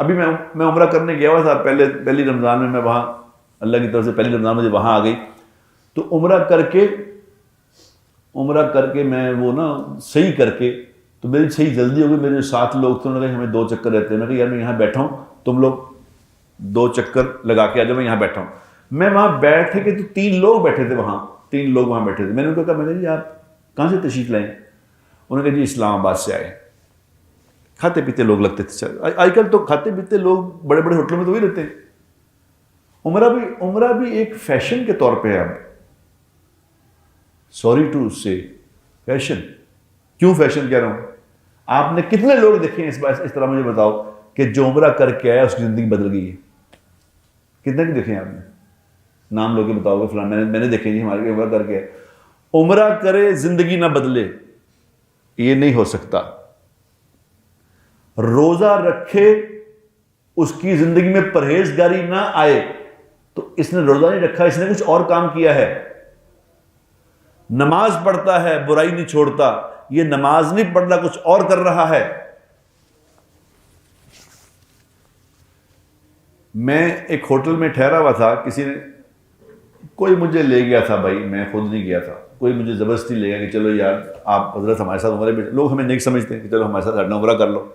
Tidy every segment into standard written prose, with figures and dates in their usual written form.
ابھی میں عمرہ کرنے گیا ہوا تھا پہلی رمضان میں وہاں اللہ کی طرف سے پہلی رمضان مجھے وہاں آ گئی. تو عمرہ کر کے میں وہ نا صحیح کر کے تو میری صحیح جلدی ہو گئی. میرے 7 لوگ تھے, انہوں نے کہا ہمیں 2 چکر رہتے ہیں. میں کہا یار میں یہاں بیٹھا ہوں, تم لوگ 2 چکر لگا کے آ جاؤ, میں یہاں بیٹھا ہوں. میں وہاں بیٹھے کہ تو 3 لوگ بیٹھے تھے وہاں, 3 لوگ وہاں بیٹھے تھے. میں نے ان کو کہا, میں نے جی آپ کہاں سے تشریف لائیں؟ انہوں نے کہا جی اسلام آباد سے آئے. کھاتے پیتے لوگ لگتے تھے. آج کل تو کھاتے پیتے لوگ بڑے بڑے ہوٹلوں میں تو وہی رہتے ہیں. عمرہ بھی ایک فیشن کے طور پہ ہے. اب سوری ٹو سے فیشن. کیوں فیشن کہہ رہا ہوں؟ آپ نے کتنے لوگ دیکھے ہیں اس طرح مجھے بتاؤ کہ جو عمرہ کر کے آیا اس کی زندگی بدل گئی ہے؟ کتنے کی دیکھے ہیں آپ نے؟ نام لوگ بتاؤ گے فلاں میں نے دیکھے جی ہمارے عمرہ کر کے آئے. عمرہ کرے زندگی نہ بدلے, یہ نہیں ہو سکتا. روزہ رکھے اس کی زندگی میں پرہیزگاری نہ آئے تو اس نے روزہ نہیں رکھا, اس نے کچھ اور کام کیا ہے. نماز پڑھتا ہے برائی نہیں چھوڑتا, یہ نماز نہیں پڑھ رہا کچھ اور کر رہا ہے. میں ایک ہوٹل میں ٹھہرا ہوا تھا, کسی نے کوئی مجھے لے گیا تھا, بھائی میں خود نہیں گیا تھا, کوئی مجھے زبردستی لے گیا کہ چلو یار آپ حضرت ہمارے ساتھ عمرہ, لوگ ہمیں نیک سمجھتے ہیں کہ چلو ہمارے ساتھ عمرہ کر لو.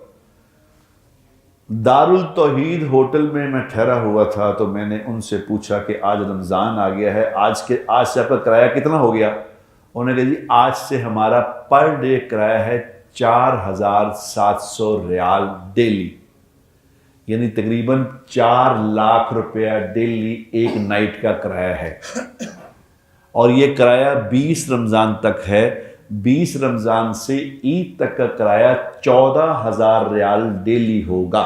دارالتوحید ہوٹل میں ٹھہرا ہوا تھا. تو میں نے ان سے پوچھا کہ آج رمضان آ گیا ہے, آج سے آپ کا کرایہ کتنا ہو گیا؟ انہوں نے کہا جی آج سے ہمارا پر ڈے کرایہ ہے 4700 ریال ڈیلی, یعنی تقریباً 4 لاکھ روپیہ ڈیلی ایک نائٹ کا کرایہ ہے. اور یہ کرایہ 20 رمضان تک ہے. 20 رمضان سے عید تک کا کرایہ 14,000 ریال ڈیلی ہوگا,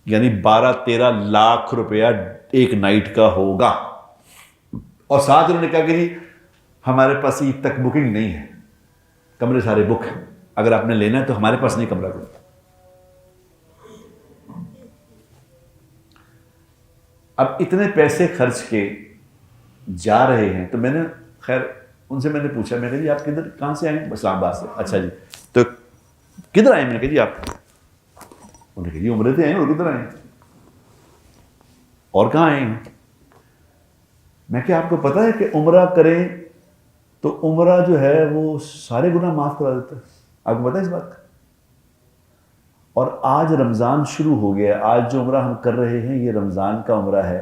یعنی 12-13 لاکھ روپیہ ایک نائٹ کا ہوگا. اور ساتھ انہوں نے کہا کہ جی ہمارے پاس عید تک بکنگ نہیں ہے, کمرے سارے بک ہیں, اگر آپ نے لینا ہے تو ہمارے پاس نہیں کمرہ کوئی. اب اتنے پیسے خرچ کے جا رہے ہیں تو میں نے خیر ان سے میں نے پوچھا, میں نے کہا جی آپ کہاں سے آئے ہیں؟ اسلام آباد سے. اچھا جی تو کدھر آئے ہیں؟ میں نے کہا جی آپ, انہوں نے کہا جی عمرے سے آئے ہیں. اور کدھر آئے ہیں اور کہاں آئے ہیں؟ میں کہ آپ کو پتا ہے کہ عمرہ کریں تو عمرہ جو ہے وہ سارے گناہ معاف کرا دیتا ہے, آپ کو پتا ہے اس بات کا؟ اور آج رمضان شروع ہو گیا, آج جو عمرہ ہم کر رہے ہیں یہ رمضان کا عمرہ ہے.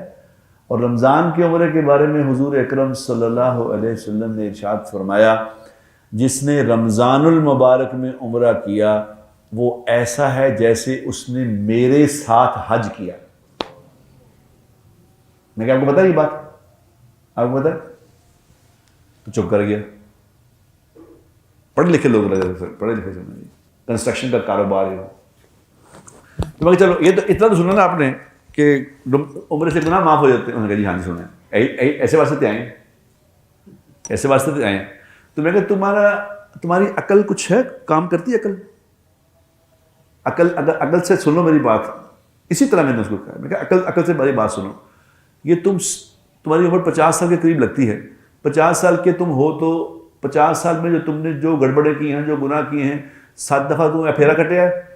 اور رمضان کے عمرے کے بارے میں حضور اکرم صلی اللہ علیہ وسلم نے ارشاد فرمایا, جس نے رمضان المبارک میں عمرہ کیا وہ ایسا ہے جیسے اس نے میرے ساتھ حج کیا. میں کہ آپ کو پتا ہے یہ بات؟ آپ کو پتا ہے؟ تو چپ کر گیا. پڑھے لکھے لوگ رہے تھے, پڑھے لکھے سے کنسٹرکشن کا کاروبار ہے. تو میں چلو یہ تو اتنا تو سنا نا آپ نے کہ عمرے سے گناہ معاف ہو جاتے ہیں. انہوں نے کہا جی ہاں جی سنا ہے, ایسے واسطے آئے ہیں, ایسے واسطے آئے ہیں. تو میں کہا تمہاری عقل کچھ ہے, کام کرتی ہے عقل سے سنو میری بات. اسی طرح میں نے اس کو کہا, میں کہا عقل سے میری بات سنو. یہ تمہاری عمر 50 سال کے قریب لگتی ہے, 50 سال کے تم ہو تو 50 سال میں جو تم نے جو گڑبڑے کی ہیں, جو گناہ کیے ہیں, 7 دفعہ تم پھیرا کٹیا ہے.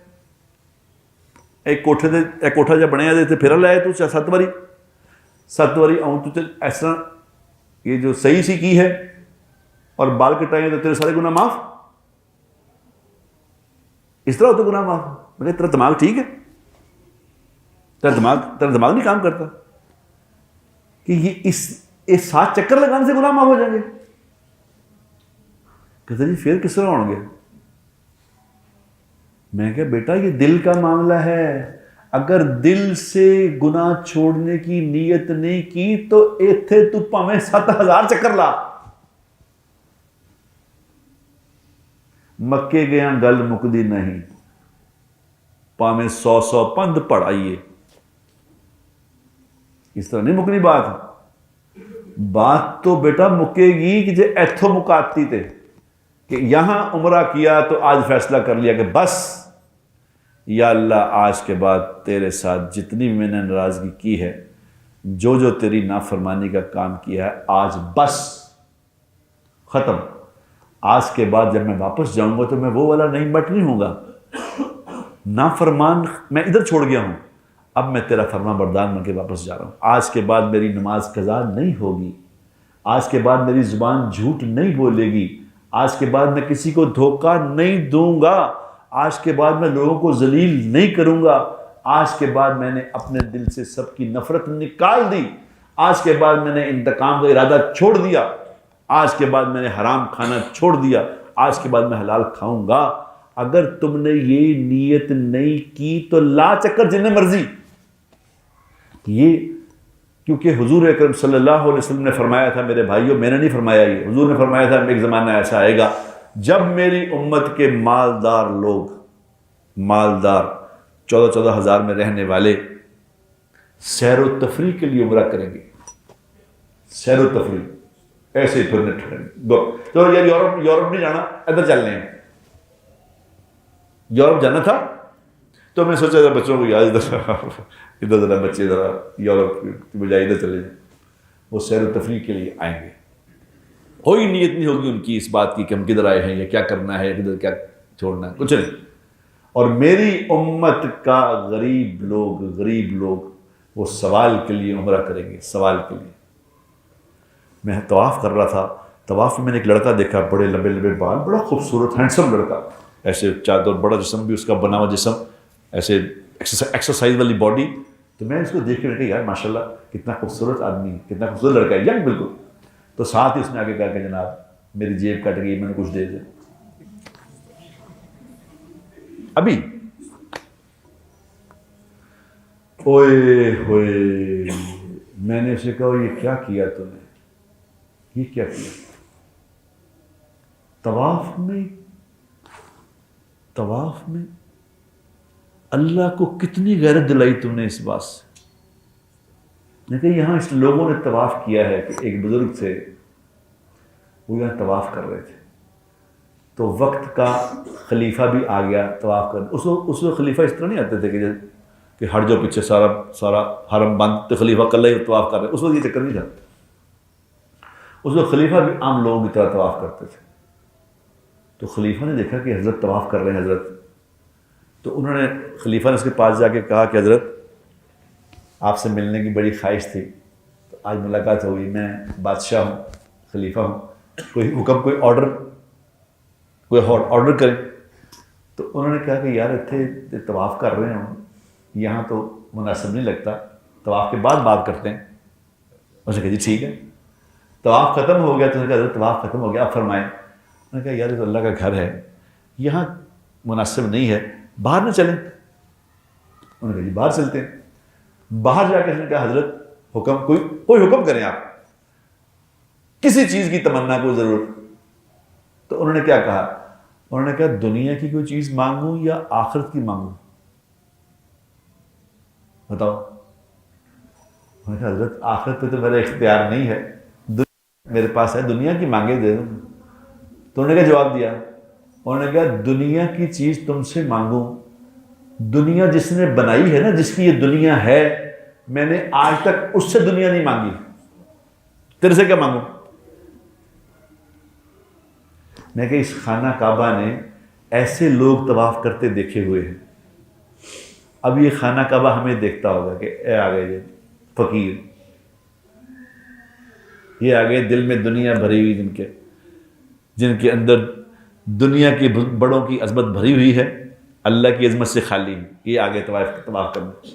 ایک کوٹھا جب بنیا دے پھیرا لائے تو 7 باری آؤں تو اس طرح یہ جو صحیح سی کی ہے اور بال کٹائے تو تیرے سارے گناہ معاف, اس طرح ہوتے گناہ معاف. میں کہا تیرا دماغ ٹھیک ہے؟ تیرا دماغ نہیں کام کرتا کہ یہ 7 چکر لگانے سے گناہ معاف ہو جائیں گے؟ کہتے جی پھر کس طرح ہوں گے؟ میں کہا بیٹا یہ دل کا معاملہ ہے, اگر دل سے گناہ چھوڑنے کی نیت نہیں کی تو ایتھے تو پاویں 7,000 چکر لا. مکے گیا گل مکدی نہیں, پاویں 100 پند پڑھائیے. اس طرح نہیں مکنی بات. بات تو بیٹا مکے گی کہ جے ایتھو مکاتی تے کہ یہاں عمرہ کیا تو آج فیصلہ کر لیا کہ بس یا اللہ آج کے بعد تیرے ساتھ جتنی بھی میں نے ناراضگی کی ہے, جو تیری نافرمانی کا کام کیا ہے, آج بس ختم. آج کے بعد جب میں واپس جاؤں گا تو میں وہ والا نہیں بٹ نہیں ہوں گا نافرمان میں ادھر چھوڑ گیا ہوں، اب میں تیرا فرما بردار بن کے واپس جا رہا ہوں، آج کے بعد میری نماز قضا نہیں ہوگی، آج کے بعد میری زبان جھوٹ نہیں بولے گی، آج کے بعد میں کسی کو دھوکہ نہیں دوں گا، آج کے بعد میں لوگوں کو ذلیل نہیں کروں گا، آج کے بعد میں نے اپنے دل سے سب کی نفرت نکال دی، آج کے بعد میں نے انتقام کا ارادہ چھوڑ دیا، آج کے بعد میں نے حرام کھانا چھوڑ دیا، آج کے بعد میں حلال کھاؤں گا۔ اگر تم نے یہ نیت نہیں کی تو لا چکر جنہیں مرضی۔ یہ کیونکہ حضور اکرم صلی اللہ علیہ وسلم نے فرمایا تھا، میرے بھائیوں میں نے نہیں فرمایا، یہ حضور نے فرمایا تھا ایک زمانہ ایسا آئے گا جب میری امت کے مالدار لوگ، مالدار 14 ہزار میں رہنے والے سیر و تفریح کے لیے عمرہ کریں گے، سیر و تفریح ایسے ہی پھرنے ٹھہریں، تو یار یورپ نہیں جانا، ادھر چل رہے ہیں، یورپ جانا تھا تو میں سوچا تھا بچوں کو یاد ادھر ذرا بچے ذرا یورپ کی بجائے ادھر چلے جائیں، وہ سیر و تفریح کے لیے آئیں گے، کوئی نیت نہیں ہوگی ان کی اس بات کی کہ ہم کدھر آئے ہیں یا کیا کرنا ہے، کدھر کیا چھوڑنا ہے، کچھ نہیں۔ اور میری امت کا غریب لوگ وہ سوال کے لیے عمرہ کریں گے، سوال کے لیے۔ میں طواف کر رہا تھا، طواف میں نے ایک لڑکا دیکھا، بڑے لمبے لمبے بال، بڑا خوبصورت ہینڈسم لڑکا، ایسے چادر، بڑا جسم بھی اس کا بنا ہوا جسم، ایسے ایکسرسائز والی باڈی۔ تو میں اس کو دیکھ کے کہا یار ماشاءاللہ کتنا خوبصورت آدمی ہے، کتنا خوبصورت لڑکا ہے، ینگ بالکل۔ تو ساتھ ہی اس نے آگے کہا کہ جناب میری جیب کٹ گئی، میں نے کچھ دے دیں ابھی۔ اوئے ہوئے، میں نے اسے کہا یہ کیا کیا تم نے، یہ کیا کیا؟ طواف میں اللہ کو کتنی غیرت دلائی تم نے اس بات سے۔ میں کہ یہاں اس لوگوں نے طواف کیا ہے کہ ایک بزرگ تھے، وہ یہاں طواف کر رہے تھے، تو وقت کا خلیفہ بھی آ گیا طواف کرنے۔ اس وقت خلیفہ اس طرح نہیں آتے تھے کہ ہٹ جاؤ پیچھے، سارا حرم بند، تو خلیفہ کل ہی طواف کر رہے، اس وقت یہ چکر نہیں تھا۔ اس وقت خلیفہ بھی عام لوگوں کی طرح طواف کرتے تھے۔ تو خلیفہ نے دیکھا کہ حضرت طواف کر رہے ہیں حضرت، تو انہوں نے خلیفہ نے اس کے پاس جا کے کہا کہ حضرت آپ سے ملنے کی بڑی خواہش تھی، تو آج ملاقات ہوئی، میں بادشاہ ہوں، خلیفہ ہوں، کوئی حکم، کوئی آرڈر کریں۔ تو انہوں نے کہا کہ یار اتنے طواف کر رہے ہوں، یہاں تو مناسب نہیں لگتا، طواف کے بعد بات کرتے ہیں۔ اس نے کہا جی ٹھیک ہے۔ طواف ختم ہو گیا تو انہوں نے کہا حضرت طواف ختم ہو گیا، آپ فرمائیں۔ انہوں نے کہا یار یہ تو اللہ کا گھر ہے، یہاں مناسب نہیں ہے، باہر نہ چلیں؟ انہوں نے کہا جی باہر چلتے ہیں۔ باہر جا کے اس نے کہا حضرت حکم، کوئی حکم کریں آپ، کسی چیز کی تمنا، کوئی ضرورت۔ تو انہوں نے کیا کہا؟ انہوں نے کہا دنیا کی کوئی چیز مانگوں یا آخرت کی مانگوں، بتاؤ۔ انہوں نے کہا حضرت آخرت پہ تو میرا اختیار نہیں ہے، میرے پاس ہے، دنیا کی مانگے دے دوں۔ تو انہوں نے کیا جواب دیا؟ انہوں نے کہا دنیا کی چیز تم سے مانگوں، دنیا جس نے بنائی ہے نا، جس کی یہ دنیا ہے، میں نے آج تک اس سے دنیا نہیں مانگی، تیرے سے کیا مانگوں؟ میں کہ اس خانہ کعبہ نے ایسے لوگ طواف کرتے دیکھے ہوئے ہیں، اب یہ خانہ کعبہ ہمیں دیکھتا ہوگا کہ اے آگئے یہ فقیر، یہ آگئے دل میں دنیا بھری ہوئی، جن کے اندر دنیا کی بڑوں کی عظمت بھری ہوئی ہے، اللہ کی عظمت سے خالی ہے، یہ آگے طواف کرنے۔